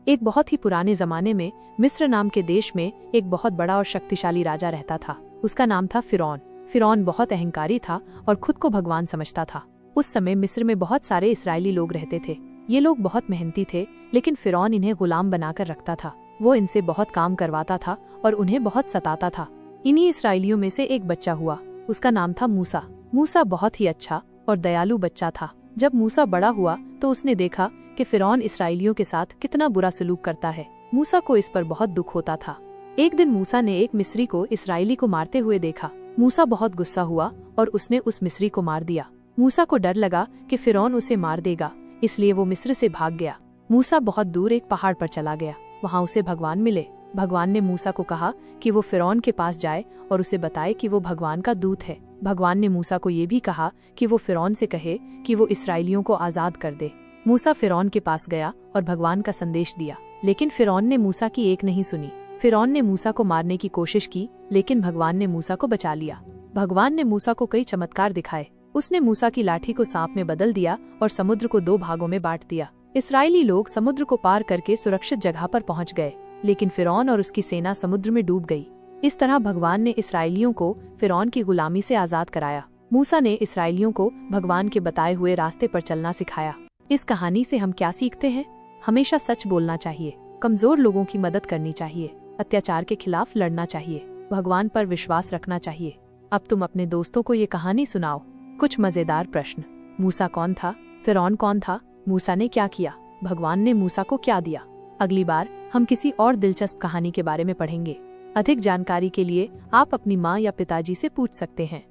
एक बहुत ही पुराने जमाने में मिस्र नाम के देश में एक बहुत बड़ा और शक्तिशाली राजा रहता था। उसका नाम था फिरौन। फिरौन बहुत अहंकारी था और खुद को भगवान समझता था। उस समय मिस्र में बहुत सारे इस्राएली लोग रहते थे। ये लोग बहुत मेहनती थे, लेकिन फिरौन इन्हें गुलाम बनाकर रखता था। वो इनसे बहुत काम करवाता था और उन्हें बहुत सताता था। इन्हीं इसराइलियों में से एक बच्चा हुआ। उसका नाम था मूसा। मूसा बहुत ही अच्छा और दयालु बच्चा था। जब मूसा बड़ा हुआ तो उसने देखा कि फिरौन इसराइलियों के साथ कितना बुरा सलूक करता है। मूसा को इस पर बहुत दुख होता था। एक दिन मूसा ने एक मिस्री को इसराइली को मारते हुए देखा। मूसा बहुत गुस्सा हुआ और उसने उस मिस्री को मार दिया। मूसा को डर लगा कि फिरौन उसे मार देगा, इसलिए वो मिस्र से भाग गया। मूसा बहुत दूर एक पहाड़ पर चला गया। वहाँ उसे भगवान मिले। भगवान ने मूसा को कहा कि वो फिरौन के पास जाए और उसे बताए कि वो भगवान का दूत है। भगवान ने मूसा को ये भी कहा कि वो फिरौन से कहे कि वो इसराइलियों को आजाद कर दे। मूसा फिरौन के पास गया और भगवान का संदेश दिया, लेकिन फिरौन ने मूसा की एक नहीं सुनी। फिरौन ने मूसा को मारने की कोशिश की, लेकिन भगवान ने मूसा को बचा लिया। भगवान ने मूसा को कई चमत्कार दिखाए। उसने मूसा की लाठी को सांप में बदल दिया और समुद्र को 2 भागों में बांट दिया। इसराइली लोग समुद्र को पार करके सुरक्षित जगह पर पहुंच गए, लेकिन फिरौन और उसकी सेना समुद्र में डूब गई। इस तरह भगवान ने इसराइलियों को फिरौन की गुलामी से आजाद कराया। मूसा ने इसराइलियों को भगवान के बताए हुए रास्ते पर चलना सिखाया। इस कहानी से हम क्या सीखते हैं? हमेशा सच बोलना चाहिए, कमजोर लोगों की मदद करनी चाहिए, अत्याचार के खिलाफ लड़ना चाहिए, भगवान पर विश्वास रखना चाहिए। अब तुम अपने दोस्तों को ये कहानी सुनाओ। कुछ मजेदार प्रश्न। मूसा कौन था? फिरौन कौन था? मूसा ने क्या किया? भगवान ने मूसा को क्या दिया? अगली बार हम किसी और दिलचस्प कहानी के बारे में पढ़ेंगे। अधिक जानकारी के लिए आप अपनी माँ या पिताजी से पूछ सकते हैं।